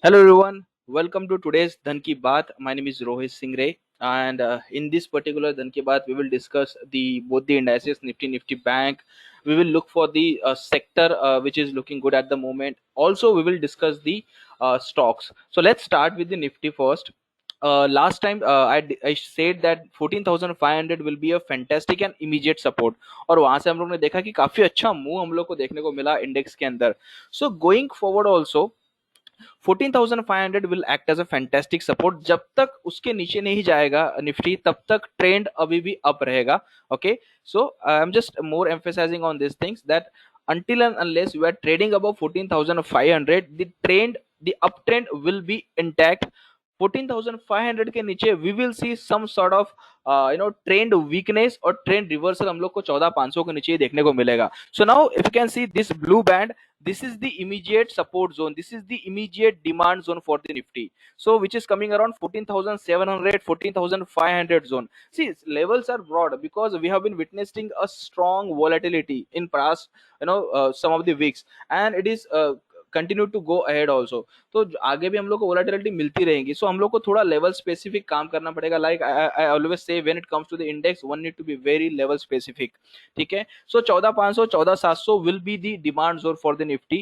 Hello everyone, welcome to today's Dhan Ki Baat. My name is Rohit Singh Ray, and in this particular Dhan Ki Baat, we will discuss the both the indices Nifty Bank. We will look for the sector which is looking good at the moment. Also, we will discuss the stocks. So let's start with the Nifty first. Last time I said that 14,500 will be a fantastic and immediate support, और वहां से हम लोग ने देखा कि काफी अच्छा मूव हम लोग को देखने को मिला इंडेक्स के अंदर. So going forward also 14,500 will act as a fantastic support. जब तक उसके नीचे नहीं जाएगा निफ्टी तब तक ट्रेंड अभी भी अप रहेगा. Okay, so I am just more emphasizing on this things that until and unless we are trading above 14,500 the trend, the uptrend will be intact. 14,500 के नीचे we will see some sort of trend weakness और trend reversal हम लोग को 14,500 के नीचे ही देखने को मिलेगा. So now if you can see this blue band, this is the immediate support zone, this is the immediate demand zone for the nifty, so which is coming around 14,700 14,500 zone. See, levels are broad because we have been witnessing a strong volatility in past some of the weeks, and it is continue to go ahead also. तो आगे भी हम लोग को volatility मिलती रहेगी. सो हम लोग को थोड़ा लेवल स्पेसिफिक काम करना पड़ेगा. Like I always say when it comes to the index one need to be very level specific. ठीक है, सो 14,500 14,700 will be the demand zone for the nifty.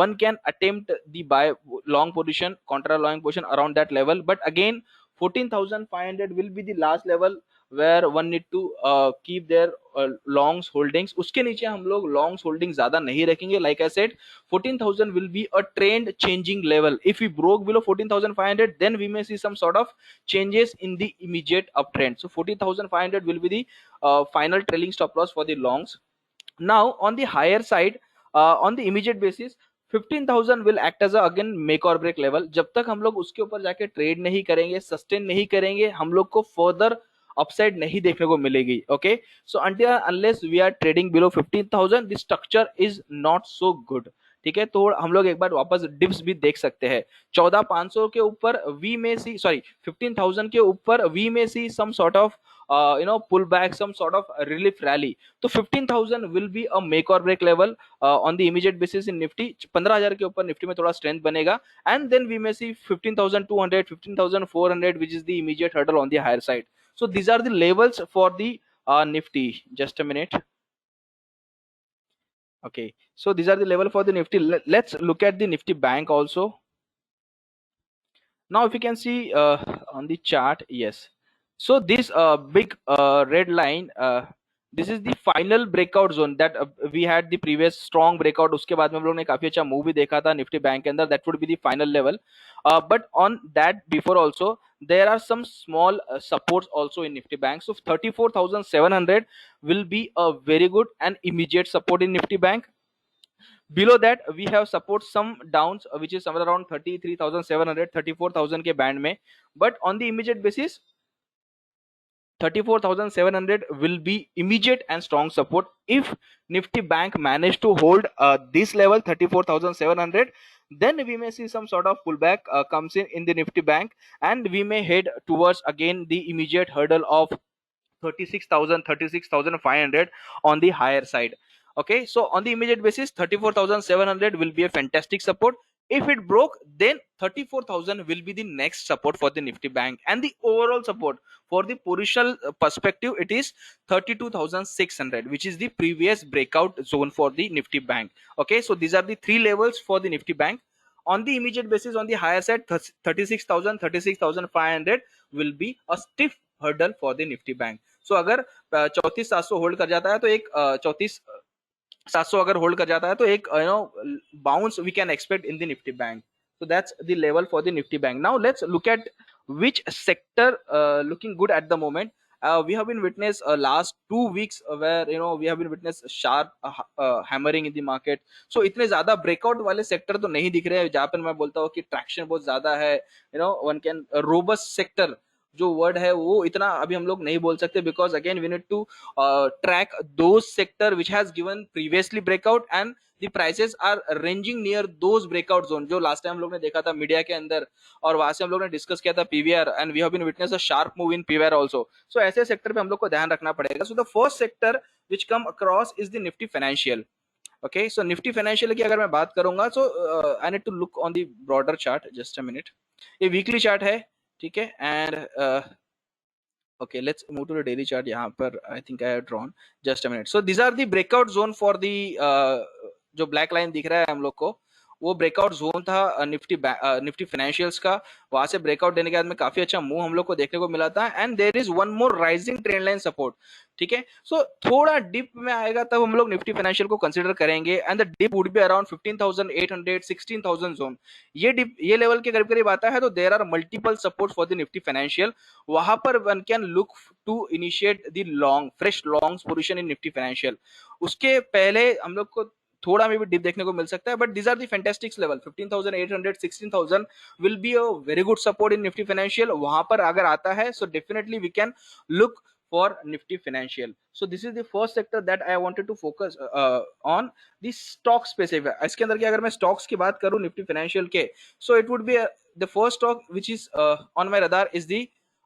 One can attempt the buy long position, contra long position around that level, but again 14,500 will be the last level where one need to keep their longs holdings. उसके नीचे हम लोग longs holdings ज्यादा नहीं रखेंगे. Like I said, 14,000 will be a trend changing level. If we broke below 14,500, then we may see some sort of changes in the immediate uptrend. So 14,500 will be the final trailing stop loss for the longs. Now on the higher side, on the immediate basis 15,000 will act as a again make or break level. जब तक हम लोग उसके ऊपर जाके trade नहीं करेंगे, sustain नहीं करेंगे, हम लोग को फर्दर अपसाइड नहीं देखने को मिलेगी. Okay, so until unless we are trading below 15,000 the structure is not so good. ठीक है, तो हम लोग एक बार वापस डिप्स भी देख सकते हैं. 14,500 के ऊपर वी में सी, सॉरी 15,000 के ऊपर we may see some sort of pull back, some sort of relief rally. तो 15,000 will be a make or break level on the immediate basis in nifty. 15,000 के ऊपर निफ्टी में थोड़ा strength बनेगा, and then we may see 15,200 15,400 which is the immediate hurdle on the higher side. So these are the levels for the nifty. Just a minute. Okay, so these are the level for the nifty. Let's look at the nifty bank also. Now if you can see on the chart, yes, so this big red line, this is the final breakout zone that we had the previous strong breakout. उसके बाद में हम लोग ने काफी अच्छा move भी देखा था निफ्टी बैंक के अंदर. That would be the final level, but on that before also there are some small supports also in nifty bank. So 34,700 will be a very good and immediate support in nifty bank. Below that we have support some downs which is somewhere around 33,700 34,000 के band में. But on the immediate basis 34,700 will be immediate and strong support. If nifty bank managed to hold this level 34,700, then we may see some sort of pullback comes in the nifty bank, and we may head towards again the immediate hurdle of 36,000 36,500 on the higher side. Okay, so on the immediate basis 34,700 will be a fantastic support. If it broke, then 34,000 will be the next support for the nifty bank, and the overall support for the positional perspective it is 32,600, which is the previous breakout zone for the nifty bank. Okay, so these are the three levels for the nifty bank. On the immediate basis on the higher side 36,000 36,500 will be a stiff hurdle for the nifty bank. So अगर 34,700 hold कर जाता है तो एक 34,700 अगर hold कर जाता है तो एक bounce we can expect in the Nifty Bank. So that's the level for the nifty bank. Now let's look at which sector looking good at the moment. We have been witness last 2 weeks where we have been witness sharp hammering in the market. So इतने ज्यादा breakout वाले sector तो नहीं दिख रहे हैं जहां पर मैं बोलता हूँ कि traction बहुत ज्यादा है. One can robust sector जो वर्ड है वो इतना अभी हम लोग नहीं बोल सकते, because again we need to track those sector which has given previously breakout, and the prices are ranging near those breakout zone जो लास्ट टाइम हम लोग ने देखा था मीडिया के अंदर, और वहां से हम लोग ने डिस्कस किया था PVR, and we have been witness a sharp move in PVR also. So ऐसे सेक्टर पे हम लोग को ध्यान रखना पड़ेगा. So the first sector which come across is the nifty financial. Okay, so nifty financial की अगर मैं बात करूंगा, so I need to look on the broader chart, just a minute. ये वीकली चार्ट है, ठीक है, and okay, let's move to the daily chart. यहाँ पर I think I have drawn, just a minute. So these are the breakout zone for the जो black line दिख रहा है हम लोग को, वो ब्रेकआउट जोन था निफ्टी फाइनेंशियल्स का। वहां से ब्रेकआउट देने के बाद में काफी अच्छा मूव हम लोग को देखने को मिला था, and there is one more rising trend line support, ठीक है। सो थोड़ा डिप में आएगा तब हम लोग निफ्टी फाइनेंशियल को कंसीडर करेंगे, and the dip would be around 15,800 16,000 zone. ये डिप, ये लेवल के करीब करीब आता है, तो there are multiple support for the Nifty Financial. वहां पर one can look to initiate the long, fresh long position in Nifty Financial. उसके पहले हम लोग को थोड़ा में भी डिप देखने को मिल सकता है, but these are the fantastic level. 15,800 16,000 will be a very good support in Nifty Financial. वहां पर अगर आता है, so definitely we can look for Nifty Financial. So this is the first sector that I wanted to focus on the stock specific. इसके अंदर की अगर मैं stocks की बात करूं Nifty Financial के, so it would be the first stock which is on my radar is the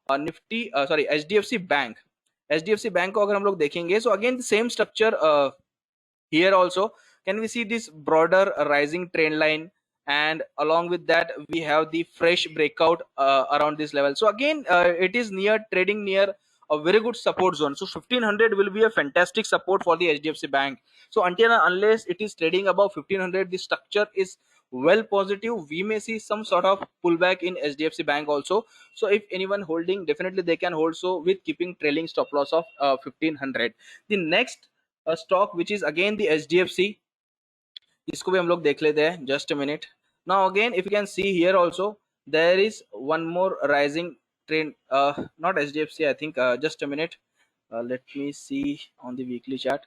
HDFC Bank. HDFC Bank को अगर हम लोग देखेंगे, so again the same structure here also. Can we see this broader rising trend line, and along with that we have the fresh breakout around this level. So again it is near trading near a very good support zone. So 1500 will be a fantastic support for the HDFC Bank. So until and unless it is trading above 1500, the structure is well positive. We may see some sort of pullback in HDFC Bank also. So if anyone holding, definitely they can hold so with keeping trailing stop loss of 1500. The next stock which is again the HDFC, इसको भी हम लोग देख लेते हैं, just a minute. Now again if you can see here also there is one more rising trend, not HDFC, I think, just a minute, let me see on the weekly chart,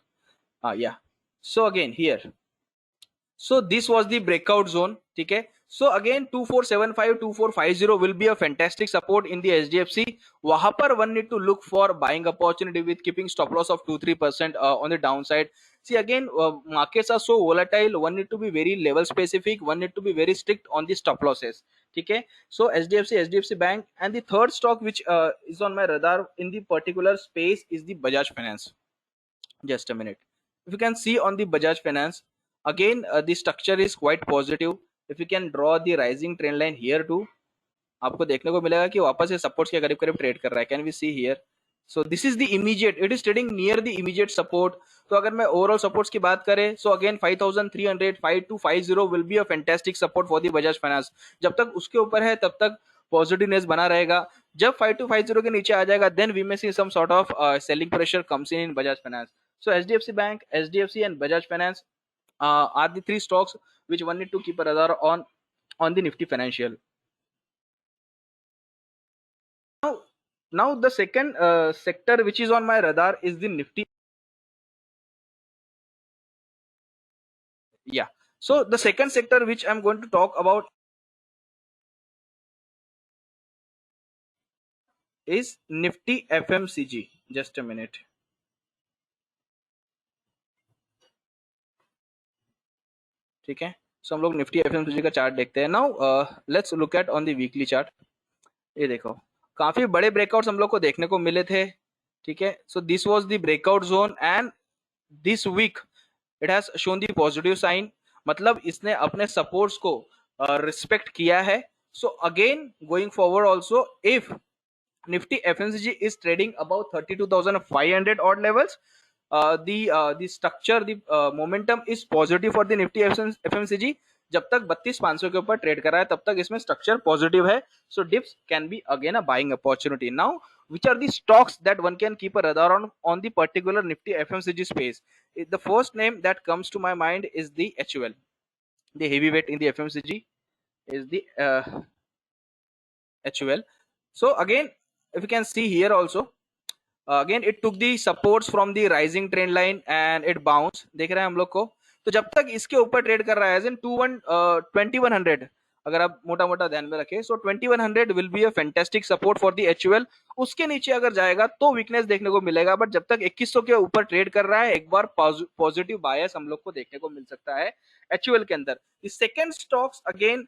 yeah, so again here, so this was the breakout zone, ठीक है। So again 2475 2450 will be a fantastic support in the HDFC. वहां पर one need to look for buying opportunity with keeping stop loss of 2-3% on the downside. See again, markets are so volatile, one need to be very level specific, one need to be very strict on the stop losses, ठीक है। So HDFC Bank, and the third stock which is on my radar in the particular space is the Bajaj Finance. Just a minute. If you can see on the Bajaj Finance, again the structure is quite positive. If you can draw the rising trend line here too, आपको देखने को मिलेगा कि वापस से supports के करीब करीब ट्रेड कर रहा है। Can we see here, so this is the immediate, it is trading near the immediate support. तो अगर मैं ओवरऑल सपोर्ट्स की बात करें, so again 5300 5250 will be a fantastic support for the Bajaj Finance. जब तक उसके ऊपर है तब तक पॉजिटिवनेस बना रहेगा। जब 5250 के नीचे आ जाएगा, then we may see some sort of selling pressure comes in Bajaj Finance. So HDFC Bank, HDFC and Bajaj Finance are the three stocks which one need to keep a radar on the Nifty Financial. Now the second sector which is on my radar is the Nifty. Yeah. So the second sector which I'm going to talk about is Nifty FMCG. Just a minute. ठीक है, सो हम लोग Nifty FMCG का chart देखते हैं। Now let's look at on the weekly chart. ये देखो, काफी बड़े ब्रेकआउट्स हम लोग को देखने को मिले थे, ठीक है। So this was the breakout zone, and this week it has shown the positive sign, मतलब इसने अपने सपोर्ट्स को रिस्पेक्ट किया है। So again going forward also, if Nifty FMCG is trading about 32,500 odd levels, the structure, the momentum is positive for the Nifty FMCG. जब तक 32,500 के ऊपर ट्रेड कर रहा है तब तक इसमें स्ट्रक्चर पॉजिटिव है। So dips can be again a buying opportunity. Now which are the stocks that one can keep a radar on the particular Nifty FMCG space? The first name that comes to my mind is the HUL. The heavyweight in the FMCG is the HUL. So again, if you can see here also, again it took the supports from the rising trend line and it bounced, देख रहे हैं हम लोग को। तो जब तक इसके ऊपर ट्रेड कर रहा है, एज इन 2100, अगर आप मोटा मोटा ध्यान में रखें, सो 2100 will be a fantastic support for the HUL। उसके नीचे अगर जाएगा तो वीकनेस देखने को मिलेगा, बट जब तक 2100 के ऊपर ट्रेड कर रहा है, एक बार पॉजिटिव बायस हम लोग को देखने को मिल सकता है HUL के अंदर। The second stocks again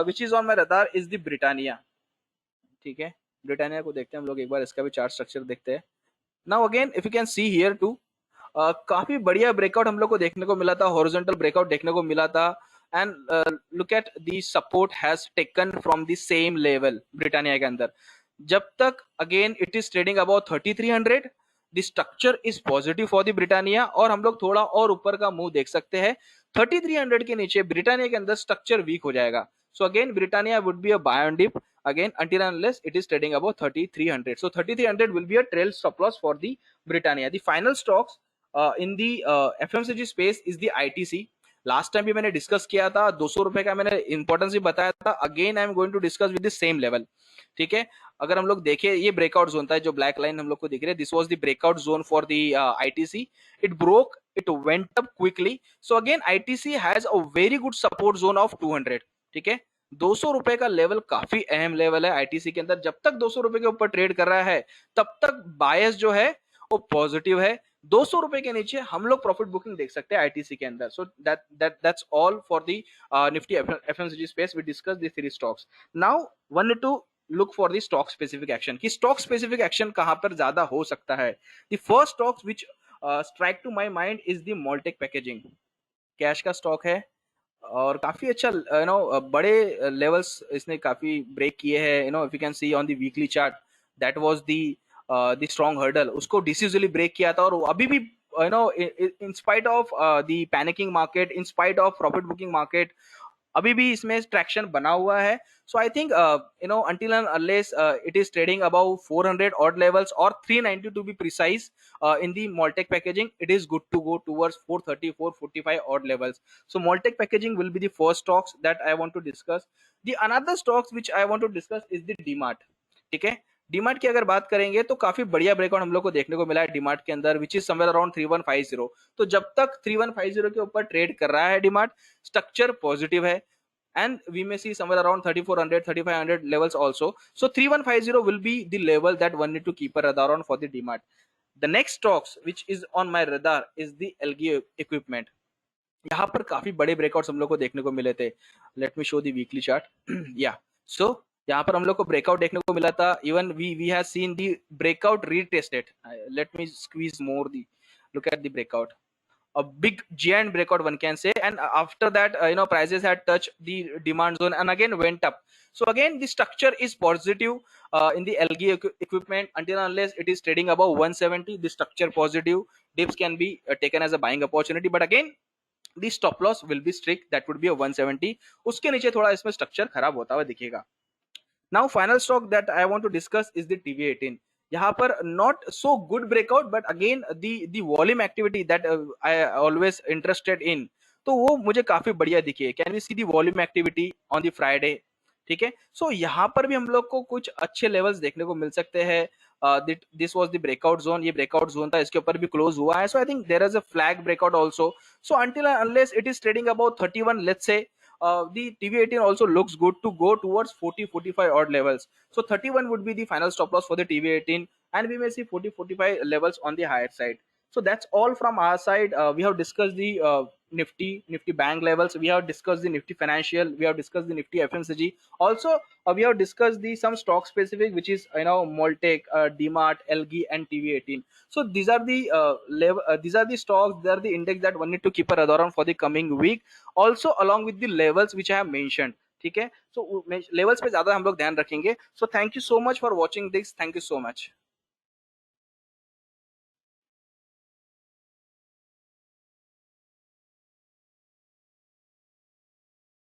which is on my radar is the Britannia, ठीक है। ब्रिटानिया को देखते हैं हम लोग एक बार, इसका भी चार्ट स्ट्रक्चर देखते हैं। Now again if you can see here too, काफी बढ़िया ब्रेकआउट हम लोग को देखने को मिला था, हॉरिजॉन्टल ब्रेकआउट देखने को मिला था। And look at the support has taken from the same level Britannia के अंदर। जब तक again it is trading about 3300, the structure is positive for the Britannia, और हम लोग थोड़ा और ऊपर का मुंह देख सकते हैं। 3300 के नीचे ब्रिटानिया के अंदर स्ट्रक्चर वीक हो जाएगा। So again Britannia would be a buy on dip again until and unless it is trading above 3300. So 3300 will be a trail stop loss for the Britannia. The final stocks in the FMCG space is the ITC. Last time भी मैंने discuss किया था, 200 रुपए का मैंने importance भी बताया था। Again I am going to discuss with the same level, ठीक है। अगर हम लोग देखें, ये ब्रेकआउट जोन था, जो ब्लैक लाइन हम लोग को दिख रही है, this was the breakout zone for the ITC. It broke, it went up quickly. So again ITC has a very good support zone of 200, ठीक है। 200 रुपए का लेवल काफी अहम लेवल है आईटीसी के अंदर। जब तक 200 रुपए के ऊपर ट्रेड कर रहा है, तब तक बायस जो है वो पॉजिटिव है। 200 रुपए के नीचे हम लोग प्रॉफिट बुकिंग देख सकते हैं आईटीसी के अंदर। So that's all for the Nifty FMCG space. We discuss the three stocks. Now one need to look for the stock specific action, कि स्टॉक स्पेसिफिक एक्शन कहां पर ज्यादा हो सकता है। The first stocks which strike to my mind is the MoldTek packaging. Cash का stock है और काफी अच्छा, बड़े लेवल्स इसने काफी ब्रेक किए हैं। If you can see on the weekly chart, that was the strong hurdle, उसको डिसिजली ब्रेक किया था। और अभी भी in spite of the panicking market, in spite of profit booking market, अभी भी इसमें ट्रैक्शन बना हुआ है। So I think until and unless it is trading above 400 odd levels or 390 to be precise, in the Moltech packaging, it is good to go towards 430 445 odd levels. So Moltech packaging will be the first stocks that I want to discuss. The another stocks which I want to discuss is the DMart, ठीक है। डीमार्ट की अगर बात करेंगे तो काफी बढ़िया breakout हम लोग को देखने को मिला है डीमार्ट के अंदर, विच इज समवेयर अराउंड 3150। तो जब तक 3150 के ऊपर ट्रेड कर रहा है डीमार्ट, स्ट्रक्चर पॉजिटिव है, and we may see somewhere around 3400 3500 levels also. So 3150 will be the level that one need to keep a radar on for the DMart. The next stocks which is on my radar is the LG equipment. यहाँ पर काफी बड़े breakouts हम लोग को देखने को मिले थे। Let me show the weekly chart. या सो यहाँ पर हम लोग को ब्रेकआउट देखने को मिला था। Even we have seen the breakout retested. Let me squeeze more the look at the breakout, a big giant breakout one can say, and after that prices had touched the demand zone and again went up. So again the structure is positive in the LG equipment until unless it is trading above 170, the structure positive, dips can be taken as a buying opportunity, but again the stop loss will be strict, that would be a 170। उसके नीचे थोड़ा इसमें structure खराब होता हुआ दिखेगा। Now final stock that I want to discuss is the TV18। यहाँ पर not so good breakout, but again the volume activity that I always interested in, तो वो मुझे काफी बढ़िया दिखे। Can we see the volume activity on the Friday, ठीक है। सो यहाँ पर भी हम लोग को कुछ अच्छे लेवल्स देखने को मिल सकते हैं। This was the breakout zone, ये ब्रेकआउट जोन था, इसके ऊपर भी क्लोज हुआ है। So I think there is a flag breakout also. So until unless it is trading about 31, let's say the TV18 also looks good to go towards 40 45 odd levels. So 31 would be the final stop loss for the TV18, and we may see 40 45 levels on the higher side. So that's all from our side. We have discussed the Nifty bank levels, we have discussed the Nifty financial, we have discussed the Nifty FMCG also. We have discussed the some stock specific, which is Moltech, DMart, LG and TV18. So these are the these are the stocks, they are the index that one need to keep a radar on for the coming week, also along with the levels which I have mentioned, ठीक है। So levels पे ज्यादा हम लोग ध्यान रखेंगे। So thank you so much for watching this, thank you so much.